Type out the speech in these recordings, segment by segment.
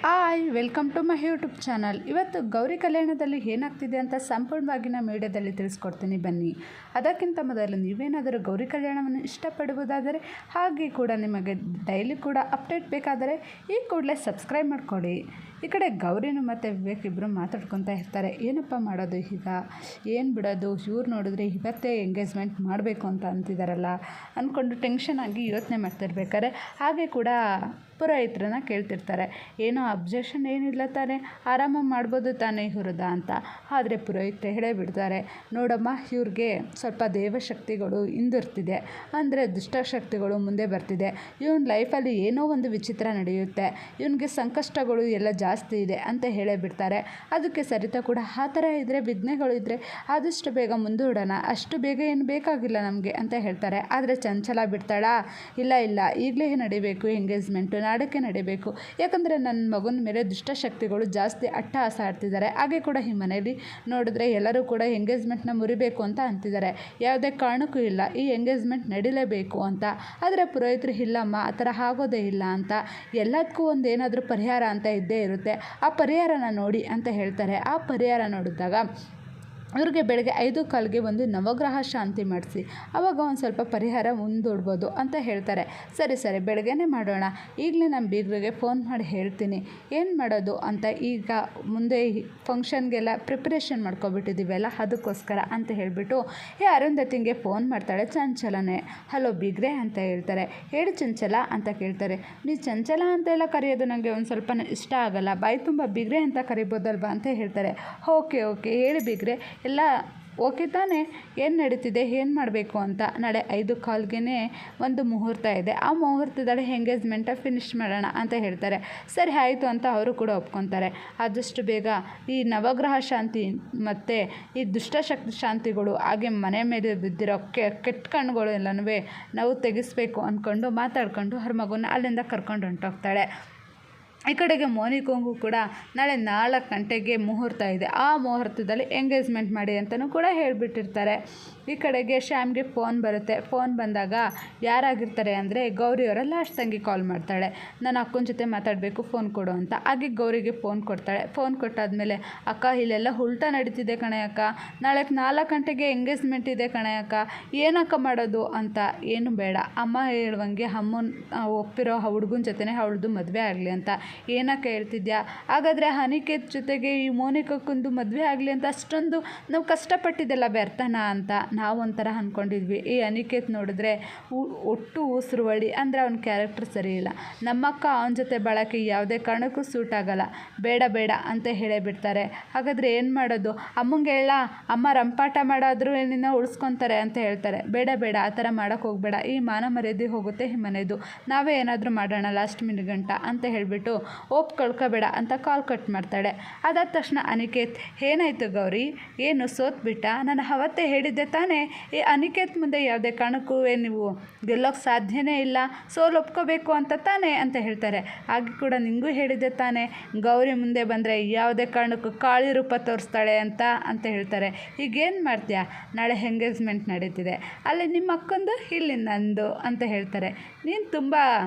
Hi welcome to my YouTube channel. ಇವತ್ತು ಗೌರಿ ಕಲ್ಯಾಣದಲ್ಲಿ ಏನಾಗ್ತಿದೆ ಅಂತ ಸಂಪೂರ್ಣವಾಗಿ ನಾನು ಮೀಡಿಯಾದಲ್ಲಿ ತಿಳಿಸ್ಕೊಡ್ತೀನಿ ಬನ್ನಿ. ಅದಕ್ಕಿಂತ ಮೊದಲು ನೀವೇನಾದರೂ ಗೌರಿ ಕಲ್ಯಾಣವನ್ನು ಇಷ್ಟಪಡುವುದಾದರೆ ಹಾಗೆ ಕೂಡ ನಿಮಗೆ ಡೈಲಿ ಕೂಡ ಅಪ್ಡೇಟ್ ಬೇಕಾದರೆ ಈ ಕೂಡಲೇ ಸಬ್ಸ್ಕ್ರೈಬ್ ಮಾಡಿಕೊಡಿ. ಈ ಕಡೆ ಗೌರಿನು ಮತ್ತು ವಿವೇಕ್ ಇಬ್ಬರು ಮಾತಾಡ್ಕೊತಾ ಇರ್ತಾರೆ. ಏನಪ್ಪ ಮಾಡೋದು ಈಗ, ಏನು ಬಿಡೋದು, ಇವ್ರು ನೋಡಿದ್ರೆ ಇವತ್ತೇ ಎಂಗೇಜ್ಮೆಂಟ್ ಮಾಡಬೇಕು ಅಂತ ಅಂತಿದ್ದಾರಲ್ಲ ಅಂದ್ಕೊಂಡು ಟೆನ್ಷನ್ ಆಗಿ ಯೋಚನೆ ಮಾಡ್ತಿರ್ಬೇಕಾದ್ರೆ ಹಾಗೆ ಕೂಡ ಪುರೋಹಿತ್ರನ ಕೇಳ್ತಿರ್ತಾರೆ. ಏನೋ ಅಬ್ಜೆಕ್ಷನ್ ಏನಿಲ್ಲ ತಾನೇ, ಆರಾಮಾಗಿ ಮಾಡ್ಬೋದು ತಾನೇ ಇವ್ರದ ಅಂತ. ಆದರೆ ಪುರೋಹಿತರೆ ಹೇಳೇ ಬಿಡ್ತಾರೆ, ನೋಡಮ್ಮ ಇವ್ರಿಗೆ ಸ್ವಲ್ಪ ದೇವಶಕ್ತಿಗಳು ಹಿಂದಿರ್ತಿದೆ, ಅಂದರೆ ದುಷ್ಟಶಕ್ತಿಗಳು ಮುಂದೆ ಬರ್ತಿದೆ. ಇವನ ಲೈಫಲ್ಲಿ ಏನೋ ಒಂದು ವಿಚಿತ್ರ ನಡೆಯುತ್ತೆ, ಇವನಿಗೆ ಸಂಕಷ್ಟಗಳು ಎಲ್ಲ ಜಾಸ್ತಿ ಇದೆ ಅಂತ ಹೇಳೇ ಬಿಡ್ತಾರೆ. ಅದಕ್ಕೆ ಸರಿತಾ ಕೂಡ ಆ ಥರ ಇದ್ದರೆ ವಿಘ್ನೆಗಳು ಇದ್ದರೆ ಆದಷ್ಟು ಬೇಗ ಮುಂದೂಡೋಣ, ಅಷ್ಟು ಬೇಗ ಏನು ಬೇಕಾಗಿಲ್ಲ ನಮಗೆ ಅಂತ ಹೇಳ್ತಾರೆ. ಆದರೆ ಚಂಚಲ ಬಿಡ್ತಾಳಾ, ಇಲ್ಲ ಇಲ್ಲ ಈಗಲೇ ನಡಿಬೇಕು ಎಂಗೇಜ್ಮೆಂಟು, ನಾಡಕ್ಕೆ ನಡಿಬೇಕು, ಯಾಕಂದರೆ ನನ್ನ ಮಗನ ಮೇಲೆ ದುಷ್ಟಶಕ್ತಿಗಳು ಜಾಸ್ತಿ ಅಟ್ಟಹಾಸ ಆಡ್ತಿದ್ದಾರೆ. ಹಾಗೆ ಕೂಡ ಈ ಮನೆಯಲ್ಲಿ ನೋಡಿದ್ರೆ ಎಲ್ಲರೂ ಕೂಡ ಎಂಗೇಜ್ಮೆಂಟ್ನ ಮುರಿಬೇಕು ಅಂತ ಅಂತಿದ್ದಾರೆ. ಯಾವುದೇ ಕಾರಣಕ್ಕೂ ಇಲ್ಲ, ಈ ಎಂಗೇಜ್ಮೆಂಟ್ ನಡಿಲೇಬೇಕು ಅಂತ. ಆದರೆ ಪುರೋಹಿತರು ಇಲ್ಲಮ್ಮ ಆ ಥರ ಆಗೋದೇ ಇಲ್ಲ ಅಂತ, ಎಲ್ಲದಕ್ಕೂ ಒಂದು ಏನಾದರೂ ಪರಿಹಾರ ಅಂತ ಇದ್ದೇ ಇರುತ್ತೆ, ಆ ಪರಿಹಾರನ ನೋಡಿ ಅಂತ ಹೇಳ್ತಾರೆ. ಆ ಪರಿಹಾರ ನೋಡಿದಾಗ ಇವ್ರಿಗೆ ಬೆಳಗ್ಗೆ 5:15ಗೆ ಒಂದು ನವಗ್ರಹ ಶಾಂತಿ ಮಾಡಿಸಿ, ಆವಾಗ ಒಂದು ಸ್ವಲ್ಪ ಪರಿಹಾರ ಮುಂದೂಡ್ಬೋದು ಅಂತ ಹೇಳ್ತಾರೆ. ಸರಿ ಸರಿ ಬೆಳಗ್ಗೆನೇ ಮಾಡೋಣ, ಈಗಲೇ ನಮ್ಮ ಬೀಗರಿಗೆ ಫೋನ್ ಮಾಡಿ ಹೇಳ್ತೀನಿ ಏನು ಮಾಡೋದು ಅಂತ. ಈಗ ಮುಂದೆ ಫಂಕ್ಷನ್ಗೆಲ್ಲ ಪ್ರಿಪ್ರೇಷನ್ ಮಾಡ್ಕೊಬಿಟ್ಟಿದ್ದೀವಲ್ಲ ಅದಕ್ಕೋಸ್ಕರ ಅಂತ ಹೇಳಿಬಿಟ್ಟು ಅರುಂಧತಿಗೆ ಫೋನ್ ಮಾಡ್ತಾಳೆ ಚಂಚಲನೇ. ಹಲೋ ಬೀಗ್ರೆ ಅಂತ ಹೇಳ್ತಾರೆ. ಹೇಳಿ ಚಂಚಲ ಅಂತ ಕೇಳ್ತಾರೆ. ನೀವು ಚಂಚಲ ಅಂತೆಲ್ಲ ಕರೆಯೋದು ನನಗೆ ಒಂದು ಸ್ವಲ್ಪ ಇಷ್ಟ ಆಗಲ್ಲ, ಬಾಯಿ ತುಂಬ ಬೀಗ್ರೆ ಅಂತ ಕರಿಬೋದಲ್ವಾ ಅಂತ ಹೇಳ್ತಾರೆ. ಓಕೆ ಓಕೆ ಹೇಳಿ ಬೀಗ್ರೆ, ಎಲ್ಲ ಓಕೆ ತಾನೇ, ಏನು ನಡೀತಿದೆ, ಏನು ಮಾಡಬೇಕು ಅಂತ. ನಾಳೆ 5:15ಗೆ ಒಂದು ಮುಹೂರ್ತ ಇದೆ, ಆ ಮುಹೂರ್ತದಲ್ಲಿ ಎಂಗೇಜ್ಮೆಂಟ ಫಿನಿಷ್ ಮಾಡೋಣ ಅಂತ ಹೇಳ್ತಾರೆ. ಸರಿ ಆಯಿತು ಅಂತ ಅವರು ಕೂಡ ಒಪ್ಕೊತಾರೆ. ಆದಷ್ಟು ಬೇಗ ಈ ನವಗ್ರಹ ಶಾಂತಿ ಮತ್ತು ಈ ದುಷ್ಟಶಕ್ತಿ ಶಾಂತಿಗಳು ಹಾಗೆ ಮನೆ ಮೇಲೆ ಬಿದ್ದಿರೋ ಕೆಟ್ಟ ಕಣ್ಣುಗಳು ಎಲ್ಲನೂ ನಾವು ತೆಗೆಸಬೇಕು ಅಂದ್ಕೊಂಡು ಮಾತಾಡ್ಕೊಂಡು ಅವ್ರ ಮಗುನ ಅಲ್ಲಿಂದ ಕರ್ಕೊಂಡು ಹೊಂಟೋಗ್ತಾಳೆ. ಈ ಕಡೆಗೆ ಮೋನಿಕಂಗೂ ಕೂಡ ನಾಳೆ 4 ಗಂಟೆಗೆ ಮುಹೂರ್ತ ಇದೆ, ಆ ಮುಹೂರ್ತದಲ್ಲಿ ಎಂಗೇಜ್ಮೆಂಟ್ ಮಾಡಿ ಅಂತಲೂ ಕೂಡ ಹೇಳಿಬಿಟ್ಟಿರ್ತಾರೆ. ಈ ಕಡೆಗೆ ಶ್ಯಾಮ್ಗೆ ಫೋನ್ ಬರುತ್ತೆ. ಫೋನ್ ಬಂದಾಗ ಯಾರಾಗಿರ್ತಾರೆ ಅಂದರೆ ಗೌರಿಯವರ ಲಾಸ್ಟ್ ತಂಗಿ ಕಾಲ್ ಮಾಡ್ತಾಳೆ. ನಾನು ಅಕ್ಕನ ಜೊತೆ ಮಾತಾಡಬೇಕು, ಫೋನ್ ಕೊಡು ಅಂತ. ಹಾಗೆ ಗೌರಿಗೆ ಫೋನ್ ಕೊಡ್ತಾಳೆ. ಫೋನ್ ಕೊಟ್ಟಾದಮೇಲೆ ಅಕ್ಕ ಇಲ್ಲೆಲ್ಲ ಉಲ್ಟಾ ನಡೀತಿದೆ ಕಣೆ ಅಕ್ಕ, ನಾಳೆ 4 ಗಂಟೆಗೆ ಎಂಗೇಜ್ಮೆಂಟ್ ಇದೆ ಕಣೆ ಅಕ್ಕ, ಏನಕ್ಕ ಮಾಡೋದು ಅಂತ. ಏನು ಬೇಡ, ಅಮ್ಮ ಹೇಳುವಂಗೆ ಅಮ್ಮನ ಒಪ್ಪಿರೋ ಹುಡುಗನ ಜೊತೆನೇ ಅವಳದು ಮದುವೆ ಆಗಲಿ ಅಂತ. ಏನಕ್ಕೆ ಹೇಳ್ತಿದ್ಯಾ, ಹಾಗಾದರೆ ಅನಿಕೇತ್ ಜೊತೆಗೆ ಈ ಮೋನಿಕಕ್ಕೊಂದು ಮದುವೆ ಆಗಲಿ ಅಂತ ಅಷ್ಟೊಂದು ನಾವು ಕಷ್ಟಪಟ್ಟಿದ್ದೆಲ್ಲ ವ್ಯರ್ಥನಾ ಅಂತ ನಾವು ಒಂಥರ ಅಂದ್ಕೊಂಡಿದ್ವಿ. ಈ ಅನಿಕೇತ್ ನೋಡಿದ್ರೆ ಒಟ್ಟು ಉಸಿರುವಳಿ, ಅಂದರೆ ಅವನ ಕ್ಯಾರೆಕ್ಟರ್ ಸರಿ ಇಲ್ಲ, ನಮ್ಮಕ್ಕ ಅವನ ಜೊತೆ ಬಾಳಕ್ಕೆ ಯಾವುದೇ ಕಾರಣಕ್ಕೂ ಸೂಟ್ ಆಗಲ್ಲ, ಬೇಡ ಬೇಡ ಅಂತ ಹೇಳೇ ಬಿಡ್ತಾರೆ. ಹಾಗಾದರೆ ಏನು ಮಾಡೋದು, ಅಮ್ಮಂಗೆ ಹೇಳ, ಅಮ್ಮ ರಂಪಾಟ ಮಾಡೋದ್ರೂ ನಿನ್ನ ಉಳಿಸ್ಕೊತಾರೆ ಅಂತ ಹೇಳ್ತಾರೆ. ಬೇಡ ಬೇಡ ಆ ಥರ ಮಾಡೋಕ್ಕೆ ಹೋಗಬೇಡ, ಈ ಮಾನ ಮರ್ಯಾದೆ ಹೋಗುತ್ತೆ ಈ ಮನೆಯದು, ನಾವೇ ಏನಾದರೂ ಮಾಡೋಣ ಲಾಸ್ಟ್ ಮಿನಿಟ್ ಗಂಟ ಅಂತ ಹೇಳಿಬಿಟ್ಟು ಕಳ್ಕೊಬೇಡ ಅಂತ ಕಾಲ್ ಕಟ್ ಮಾಡ್ತಾಳೆ. ಅದಾದ ತಕ್ಷಣ ಅನಿಕೇತ್, ಏನಾಯಿತು ಗೌರಿ, ಏನು ಸೋತ್ಬಿಟ್ಟ, ನಾನು ಅವತ್ತೇ ಹೇಳಿದ್ದೆ ತಾನೇ ಈ ಅನಿಕೇತ್ ಮುಂದೆ ಯಾವುದೇ ಕಾರಣಕ್ಕೂ ನೀವು ಗೆಲ್ಲೋಕ್ಕೆ ಸಾಧ್ಯನೇ ಇಲ್ಲ, ಸೋಲು ಒಪ್ಕೋಬೇಕು ಅಂತ ತಾನೇ ಅಂತ ಹೇಳ್ತಾರೆ. ಹಾಗೆ ಕೂಡ ನಿಂಗೂ ಹೇಳಿದ್ದೆ ತಾನೇ ಗೌರಿ ಮುಂದೆ ಬಂದರೆ ಯಾವುದೇ ಕಾರಣಕ್ಕೂ ಕಾಳಿ ರೂಪ ತೋರಿಸ್ತಾಳೆ ಅಂತ ಹೇಳ್ತಾರೆ. ಈಗೇನು ಮಾಡ್ತೀಯಾ, ನಾಳೆ ಎಂಗೇಜ್ಮೆಂಟ್ ನಡೀತಿದೆ, ಅಲ್ಲಿ ನಿಮ್ಮ ಅಕ್ಕಂದು ಇಲ್ಲಿ ನಂದು ಅಂತ ಹೇಳ್ತಾರೆ. ನೀನು ತುಂಬ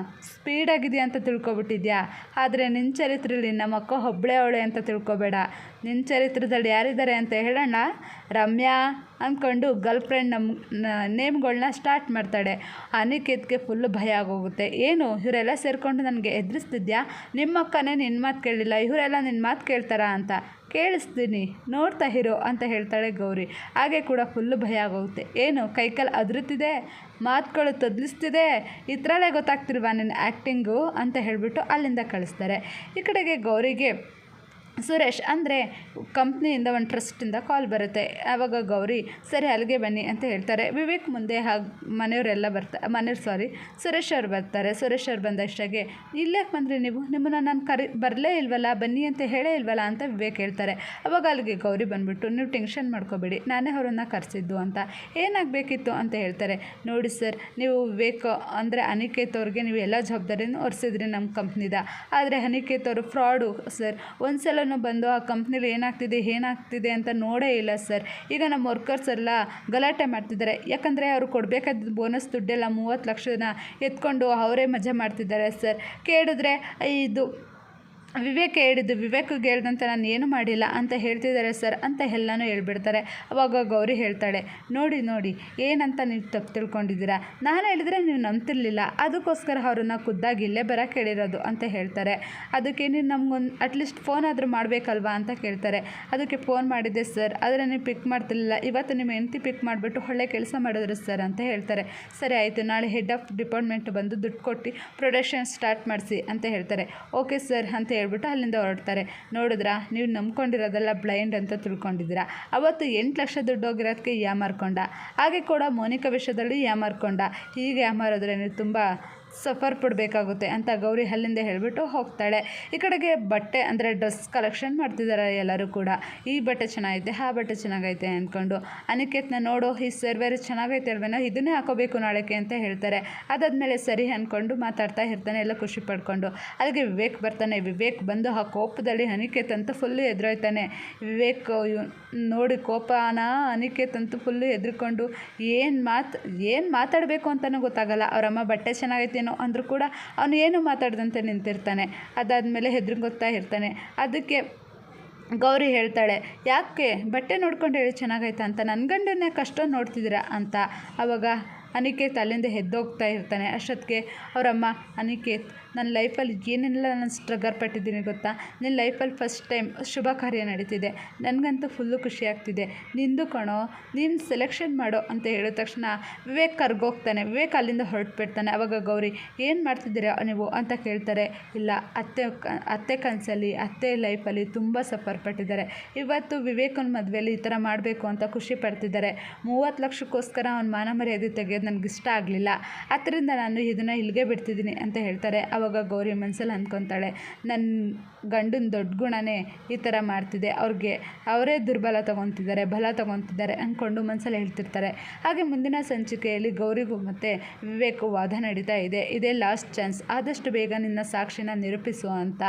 ಸ್ಪೀಡಾಗಿದೆಯಾ ಅಂತ ತಿಳ್ಕೊಬಿಟ್ಟಿದ್ಯಾ, ಆದರೆ ನಿನ್ನ ಚರಿತ್ರೆಯಲ್ಲಿ ನಮ್ಮ ಅಕ್ಕ ಒಬ್ಬಳೇ ಅವಳೆ ಅಂತ ತಿಳ್ಕೊಬೇಡ, ನಿನ್ನ ಚರಿತ್ರದಲ್ಲಿ ಯಾರಿದ್ದಾರೆ ಅಂತ ಹೇಳೋಣ. ರಮ್ಯಾ ಅಂದ್ಕೊಂಡು ಗರ್ಲ್ ಫ್ರೆಂಡ್ ನೇಮ್ಗಳನ್ನ ಸ್ಟಾರ್ಟ್ ಮಾಡ್ತಾಳೆ. ಅನಿಕೇತ್ಗೆ ಫುಲ್ಲು ಭಯ ಆಗೋಗುತ್ತೆ. ಏನು ಇವರೆಲ್ಲ ಸೇರಿಕೊಂಡು ನನಗೆ ಎದುರಿಸ್ತಿದ್ಯಾ, ನಿಮ್ಮ ಅಕ್ಕನೇ ನಿನ್ನ ಮಾತು ಕೇಳಿಲ್ಲ, ಇವರೆಲ್ಲ ನಿನ್ನ ಮಾತು ಕೇಳ್ತಾರಾ ಅಂತ. ಕೇಳಿಸ್ತೀನಿ ನೋಡ್ತಾ ಇರೋ ಅಂತ ಹೇಳ್ತಾಳೆ ಗೌರಿ. ಹಾಗೆ ಕೂಡ ಫುಲ್ಲು ಭಯ ಆಗೋಗುತ್ತೆ. ಏನು ಕೈಕಾಲು ಅದುರುತ್ತಿದೆ, ಮಾತುಗಳು ತೊದಲಿಸ್ತಿದೆ, ಈ ಥರಲ್ಲೇ ಗೊತ್ತಾಗ್ತಿಲ್ವಾ ನಿನ್ನ ಆ್ಯಕ್ಟಿಂಗು ಅಂತ ಹೇಳಿಬಿಟ್ಟು ಅಲ್ಲಿಂದ ಕಳಿಸ್ತಾರೆ. ಈ ಕಡೆಗೆ ಗೌರಿಗೆ ಸುರೇಶ್ ಅಂದರೆ ಕಂಪ್ನಿಯಿಂದ ಒಂದು ಟ್ರಸ್ಟಿಂದ ಕಾಲ್ ಬರುತ್ತೆ. ಆವಾಗ ಗೌರಿ ಸರಿ ಅಲ್ಲಿಗೆ ಬನ್ನಿ ಅಂತ ಹೇಳ್ತಾರೆ. ವಿವೇಕ್ ಮುಂದೆ ಮನೆಯವರೆಲ್ಲ ಸುರೇಶ್ ಅವ್ರು ಬರ್ತಾರೆ. ಸುರೇಶ್ ಅವ್ರು ಬಂದಷ್ಟಾಗೆ ಇಲ್ಲೇ ಬಂದರೆ ನೀವು, ನಿಮ್ಮನ್ನು ನಾನು ಬರಲೇ ಇಲ್ವಲ್ಲ, ಬನ್ನಿ ಅಂತ ಹೇಳೇ ಇಲ್ವಲ್ಲ ಅಂತ ವಿವೇಕ್ ಹೇಳ್ತಾರೆ. ಆವಾಗ ಅಲ್ಲಿಗೆ ಗೌರಿ ಬಂದುಬಿಟ್ಟು ನೀವು ಟೆನ್ಷನ್ ಮಾಡ್ಕೋಬೇಡಿ, ನಾನೇ ಅವರನ್ನು ಕರೆಸಿದ್ದು ಅಂತ. ಏನಾಗಬೇಕಿತ್ತು ಅಂತ ಹೇಳ್ತಾರೆ. ನೋಡಿ ಸರ್, ನೀವು ವಿವೇಕ್ ಅಂದರೆ ಅನಿಕೇತ್ ಅವ್ರಿಗೆ ನೀವು ಎಲ್ಲ ಜವಾಬ್ದಾರಿನೂ ಹೊರಿಸಿದ್ರಿ ನಮ್ಮ ಕಂಪ್ನಿದ, ಆದರೆ ಅನಿಕೇತ್ ಅವರು ಫ್ರಾಡು ಸರ್, ಒಂದು ಸಲ ಬಂದು ಆ ಕಂಪ್ನಿಲಿ ಏನಾಗ್ತಿದೆ ಅಂತ ನೋಡೇ ಇಲ್ಲ ಸರ್. ಈಗ ನಮ್ಮ ವರ್ಕರ್ಸ್ ಎಲ್ಲ ಗಲಾಟೆ ಮಾಡ್ತಿದ್ದಾರೆ, ಯಾಕಂದರೆ ಅವರು ಕೊಡಬೇಕಾದ ಬೋನಸ್ ದುಡ್ಡೆಲ್ಲ 30 ಲಕ್ಷನ ಎತ್ಕೊಂಡು ಅವರೇ ಮಜಾ ಮಾಡ್ತಿದ್ದಾರೆ ಸರ್. ಕೇಳಿದ್ರೆ ಇದು ವಿವೇಕ್ ಹೇಳಿದ್ದು, ವಿವೇಕ್ಗೆ ಹೇಳ್ದಂತೆ ನಾನು ಏನು ಮಾಡಿಲ್ಲ ಅಂತ ಹೇಳ್ತಿದ್ದಾರೆ ಸರ್ ಅಂತ ಎಲ್ಲನೂ ಹೇಳ್ಬಿಡ್ತಾರೆ. ಅವಾಗ ಗೌರಿ ಹೇಳ್ತಾಳೆ, ನೋಡಿ ಏನಂತ ನೀವು ತಪ್ಪು ತಿಳ್ಕೊಂಡಿದ್ದೀರಾ, ನಾನು ಹೇಳಿದ್ರೆ ನೀವು ನಂಬ್ತಿರ್ಲಿಲ್ಲ, ಅದಕ್ಕೋಸ್ಕರ ಅವ್ರನ್ನ ಖುದ್ದಾಗಿ ಇಲ್ಲೇ ಬರೋಕ್ಕೆ ಹೇಳಿರೋದು ಅಂತ ಹೇಳ್ತಾರೆ. ಅದಕ್ಕೆ ನೀವು ನಮಗೊಂದು ಅಟ್ಲೀಸ್ಟ್ ಫೋನ್ ಆದರೂ ಮಾಡಬೇಕಲ್ವಾ ಅಂತ ಕೇಳ್ತಾರೆ. ಅದಕ್ಕೆ ಫೋನ್ ಮಾಡಿದ್ದೆ ಸರ್, ಆದರೆ ನೀವು ಪಿಕ್ ಮಾಡ್ತಿರ್ಲಿಲ್ಲ, ಇವತ್ತು ನಿಮ್ಮ ಹೆಂಡತಿ ಪಿಕ್ ಮಾಡಿಬಿಟ್ಟು ಒಳ್ಳೆ ಕೆಲಸ ಮಾಡಿದ್ರು ಸರ್ ಅಂತ ಹೇಳ್ತಾರೆ. ಸರಿ ಆಯಿತು, ನಾಳೆ ಹೆಡ್ ಆಫ್ ಡಿಪಾರ್ಟ್ಮೆಂಟ್ ಬಂದು ದುಡ್ಡು ಕೊಟ್ಟು ಪ್ರೊಡಕ್ಷನ್ ಸ್ಟಾರ್ಟ್ ಮಾಡಿಸಿ ಅಂತ ಹೇಳ್ತಾರೆ. ಓಕೆ ಸರ್ ಅಂತ ಹೇಳ್ಬಿಟ್ಟು ಅಲ್ಲಿಂದ ಹೊರಡ್ತಾರೆ. ನೋಡಿದ್ರಾ, ನೀವು ನಂಬ್ಕೊಂಡಿರೋದೆಲ್ಲ ಬ್ಲೈಂಡ್ ಅಂತ ತಿಳ್ಕೊಂಡಿದ್ದೀರಾ. ಅವತ್ತು 8 ಲಕ್ಷ ದುಡ್ಡು ಹೋಗಿರೋದಕ್ಕೆ ಯಾಮಾರ್ಕೊಂಡ, ಹಾಗೆ ಕೂಡ ಮೋನಿಕಾ ವಿಷಯದಲ್ಲಿ ಯಾಮಾರ್ಕೊಂಡ. ಹೀಗೆ ಯಾಮಾರಿದ್ರೆ ನೀವು ತುಂಬ ಸಫರ್ ಪಡಬೇಕಾಗುತ್ತೆ ಅಂತ ಗೌರಿ ಅಲ್ಲಿಂದ ಹೇಳಿಬಿಟ್ಟು ಹೋಗ್ತಾಳೆ. ಈ ಕಡೆಗೆ ಬಟ್ಟೆ ಅಂದರೆ ಡ್ರೆಸ್ ಕಲೆಕ್ಷನ್ ಮಾಡ್ತಿದ್ದಾರೆ ಎಲ್ಲರೂ ಕೂಡ. ಈ ಬಟ್ಟೆ ಚೆನ್ನಾಗೈತೆ, ಆ ಬಟ್ಟೆ ಚೆನ್ನಾಗೈತೆ ಅಂದ್ಕೊಂಡು ಅನಿಕೇತ್ನ ನೋಡು, ಈ ಸರ್ವೇರ್ ಚೆನ್ನಾಗೈತೆ ಅಲ್ವೇನೋ, ಇದನ್ನೇ ಹಾಕೋಬೇಕು ನಾಳೆಗೆ ಅಂತ ಹೇಳ್ತಾರೆ. ಅದಾದಮೇಲೆ ಸರಿ ಅಂದ್ಕೊಂಡು ಮಾತಾಡ್ತಾ ಇರ್ತಾನೆ, ಎಲ್ಲ ಖುಷಿ ಪಡ್ಕೊಂಡು. ಅದಕ್ಕೆ ವಿವೇಕ್ ಬರ್ತಾನೆ. ವಿವೇಕ್ ಬಂದು ಆ ಕೋಪದಲ್ಲಿ ಅನಿಕೇತ್ ಅಂತೂ ಫುಲ್ಲು ಎದುರೋಯ್ತಾನೆ. ವಿವೇಕ್ ನೋಡಿ ಕೋಪನ ಅನಿಕೇತ್ ಅಂತೂ ಫುಲ್ಲು ಎದ್ರುಕೊಂಡು ಏನು ಮಾತಾಡಬೇಕು ಅಂತಲೂ ಗೊತ್ತಾಗಲ್ಲ. ಅವರಮ್ಮ ಬಟ್ಟೆ ಚೆನ್ನಾಗೈತೆ ಅಂದರೂ ಕೂಡ ಅವನು ಏನು ಮಾತಾಡ್ದಂತೆ ನಿಂತಿರ್ತಾನೆ. ಅದಾದಮೇಲೆ ಹೆದರ್ಕೊತಾ ಇರ್ತಾನೆ. ಅದಕ್ಕೆ ಗೌರಿ ಹೇಳ್ತಾಳೆ, ಯಾಕೆ ಬಟ್ಟೆ ನೋಡ್ಕೊಂಡು ಹೇಳಿ ಚೆನ್ನಾಗೈತಾ ಅಂತ, ನನ್ನ ಗಂಡನ್ನೇ ಅಷ್ಟೊಂದು ನೋಡ್ತಿದ್ದೀರಾ ಅಂತ. ಆವಾಗ ಅನಿಕೇತ್ ಅಲ್ಲಿಂದ ಎದ್ದೋಗ್ತಾ ಇರ್ತಾನೆ. ಅಷ್ಟೊತ್ತಿಗೆ ಅವರಮ್ಮ, ಅನಿಕೇತ್ ನನ್ನ ಲೈಫಲ್ಲಿ ಏನೆಲ್ಲ ನಾನು ಸ್ಟ್ರಗಲ್ ಪಟ್ಟಿದ್ದೀನಿ ಗೊತ್ತಾ, ನಿನ್ನ ಲೈಫಲ್ಲಿ ಫಸ್ಟ್ ಟೈಮ್ ಶುಭ ಕಾರ್ಯ ನಡೀತಿದೆ, ನನಗಂತೂ ಫುಲ್ಲು ಖುಷಿ ಆಗ್ತಿದೆ, ನಿಂದು ಕಣೋ, ನೀನು ಸೆಲೆಕ್ಷನ್ ಮಾಡೋ ಅಂತ ಹೇಳಿದ ತಕ್ಷಣ ವಿವೇಕ್ ಕರ್ಗೋಗ್ತಾನೆ. ವಿವೇಕ್ ಅಲ್ಲಿಂದ ಹೊರಟ್ಬಿಡ್ತಾನೆ. ಅವಾಗ ಗೌರಿ, ಏನು ಮಾಡ್ತಿದ್ದೀರಾ ನೀವು ಅಂತ ಕೇಳ್ತಾರೆ. ಇಲ್ಲ, ಅತ್ತೆ ಕನಸಲ್ಲಿ ಅತ್ತೆ ಲೈಫಲ್ಲಿ ತುಂಬ ಸಫರ್ ಪಟ್ಟಿದ್ದಾರೆ. ಇವತ್ತು ವಿವೇಕನ ಮದುವೆಯಲ್ಲಿ ಈ ಥರ ಮಾಡಬೇಕು ಅಂತ ಖುಷಿ ಪಡ್ತಿದ್ದಾರೆ. 30 ಲಕ್ಷಕ್ಕೋಸ್ಕರ ಅವನ ಮಾನ ಮರ್ಯಾದೆ ತೆಗೆಯೋದು ನನಗೆ ಇಷ್ಟ ಆಗಲಿಲ್ಲ, ಅದರಿಂದ ನಾನು ಇದನ್ನು ಇಲ್ಲಿಗೆ ಬಿಡ್ತಿದ್ದೀನಿ ಅಂತ ಹೇಳ್ತಾರೆ. ಆವಾಗ ಗೌರಿ ಮನಸ್ಸಲ್ಲಿ ಅಂದ್ಕೊತಾಳೆ, ನನ್ನ ಗಂಡನ ದೊಡ್ಡ ಗುಣನೇ ಈ ಥರ ಮಾಡ್ತಿದೆ, ಅವರೇ ದುರ್ಬಲ ತೊಗೊತಿದ್ದಾರೆ, ಬಲ ತೊಗೊತಿದ್ದಾರೆ ಅಂದ್ಕೊಂಡು ಮನಸ್ಸಲ್ಲಿ ಹೇಳ್ತಿರ್ತಾರೆ. ಹಾಗೆ ಮುಂದಿನ ಸಂಚಿಕೆಯಲ್ಲಿ ಗೌರಿಗೂ ಮತ್ತು ವಿವೇಕು ವಾದ ನಡೀತಾ ಇದೆ. ಇದೇ ಲಾಸ್ಟ್ ಚಾನ್ಸ್, ಆದಷ್ಟು ಬೇಗ ನಿನ್ನ ಸಾಕ್ಷಿನ ನಿರೂಪಿಸುವ ಅಂತ.